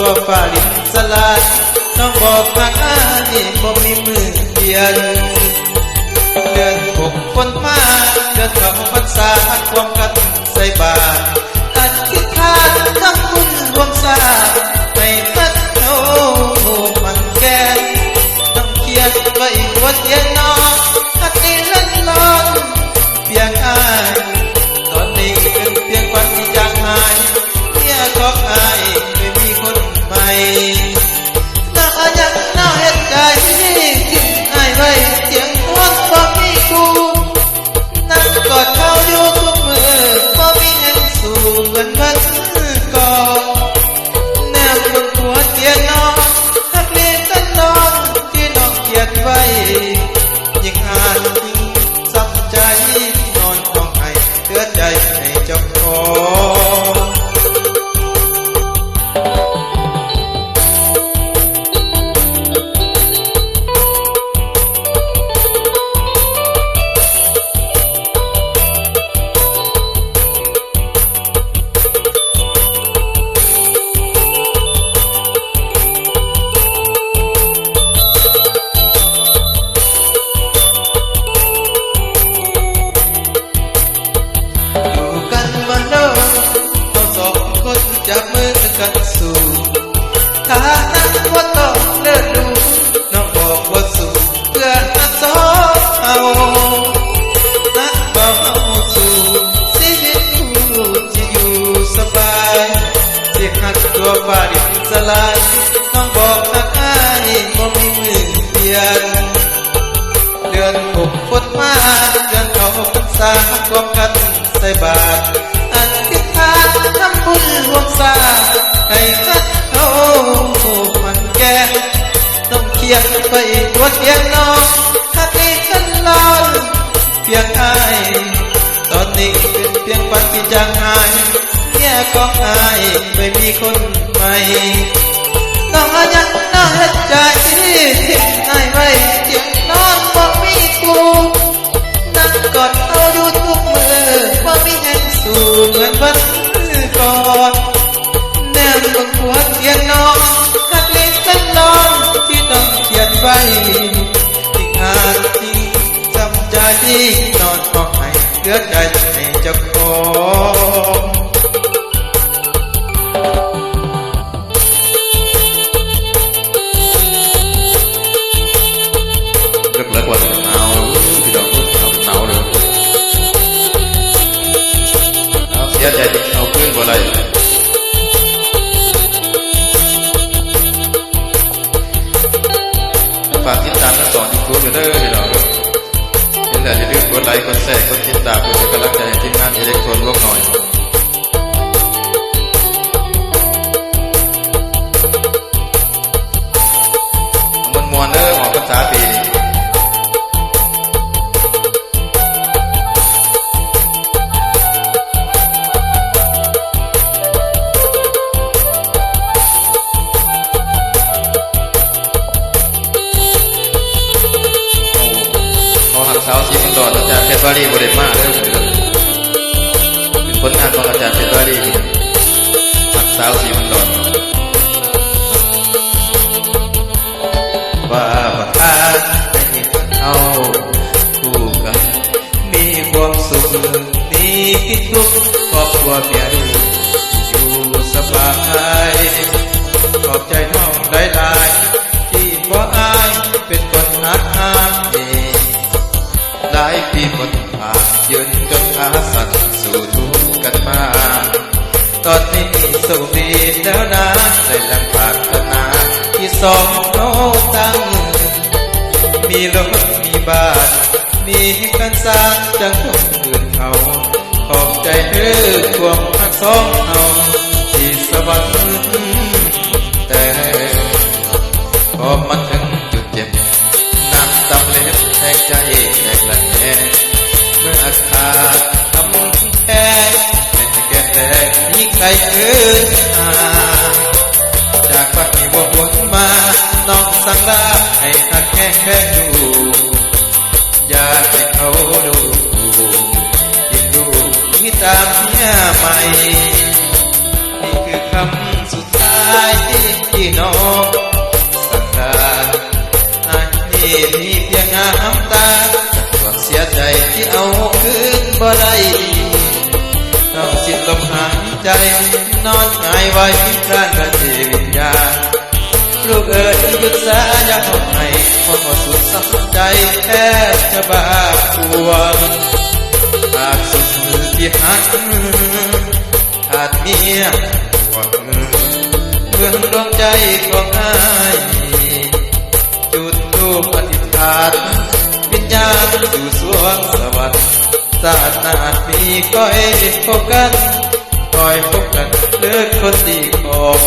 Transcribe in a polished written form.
ตัวฝ่าดินสลายน้องบอกหักอ้ายบ่มีมือเปลี่ยนเดือน6ฝนมาเดือน2พรรษาความกันใส่บาตรอันคิดทานทำบุญรวมสร้างให้ตัดเขามันแก่ต้องเขียนไว้บนเตียงนอนหักนี้เล่นลอนเพียงอ้ายตอนนี้เป็นเพียงฝันที่จางหายเมียของอ้ายไม่มีคนใหม่น่ายังน่าเห็นใจทิ้งอ้ายไว้เสียงทวนบ่มีกูนั่งกอดเขาอยู่ทุกมือบ่มีแห่งสู่เหมือนเพิ่นก่อนแนวบนหัวเตียงนอนหักเลียนกันนอนที่น้องเขียนไว้ยิ่งอ่านยิ่งซ้ำใจนอนของไอ้เตือนใจให้เจ้าของจับมือกันสู่ถ้านั้นว่าต้องเลิกดูน้องบอกว่าสู่เพื่อมาสองเอานักเบาสู่ชีวิตคู่จะอยู่สบายเสียหักตัวฝ่าดินสลายน้องบอกหักอ้ายบ่มีมือเปลี่ยนเดือน6ฝนมาเดือนเข้าพรรษาความกันใส่บาตรอันคิดทานทำบุญรวมสร้างให้ทัดเขามันแก่ต้องเขียนไปบนเตียงนอนหักนี้ฉันนอนเพียงอ้ายตอนนี้เป็นเพียงฝันที่จางหายเมียของอ้ายไม่มีคนใหม่น้องยังน่าเห็นใจทิ้งอ้ายไว้เตียงนอนบ่มีกูนั่งกอดเขาอยู่ทุกมือบ่มีแห่งสู่เหมือนวันก่อนแนมบนหัวเตียงนอนหักเล็กกันนอนที่ต้องเขียนไว้ที่ขาดที่จำใจนอนขอให้เหลือใจให้เจ้าของrất là quan trọng thì đó nào được giá trịเอาขึ้นกว่าไรฝากติดตามทั้งสองยูทูบอยู่เด้อพี่น้องเห็นแล้วอย่าลืมกดไลค์กดแชร์กดติดตามเพื่อเป็นกำลังใจให้ทีมงานอิเล็กโทรนวงหน่อยมันมวนเด้อออกพรรษาปีสาวสีมันดอนอาจารย์เพชรวารีบริมาเลยเป็นผลงานของอาจารย์เพชรวารีสาวสีมันดอนว่าประทานให้เขาคู่กันมีความสุขนี้ทุกครอบครัวเมียลูกอยู่สบายขอบใจน้องหลายๆที่บ่อายเป็นคนหักหามหลายปีหมดผ่านยืนจนขาสั่นสู่ทุกกันมาตอนนี้สุขดีแล้วนะได้ลังปรารถนาที่สองเขาตั้งมีรถมีบ้านมีกันสร้างจังคนอื่นเขาขอบใจเด้อความหักสองเอาที่สวรรค์แต่พอมันถึงจุดเจ็บน้ำตำเล็บแทงใจแตกละแน่เมื่อขาดทำแค่แก่แตกยิ่งใครเกินจากปัดนี้วนมาน้องสั่งลาให้หักแค่ดูอยากให้เขาดูยิ่งดูที่ตามเมียใหม่นี่คือคำสุดท้าย พี่น้องสังขารอันนี้มีเพียงน้ำตาความเสียใจที่เอาคืนบ่ได้ต้องสิ้นลมหายใจนอนหงายไว้ร่างกันที่วิญญาณลูกเอ๋ยหยุดสาอย่าทนให้คนหมดสุดสัใจแค่จะบ้าปวงหากสุดมือที่หักขาดเมียหวังเบื้องดวงใจของอ้ายจุดธูปอธิษฐานวิญญาณอยู่สวงสวรรค์ศาสนามีคอยพบกันคอยพบกันเลือกคนดีของ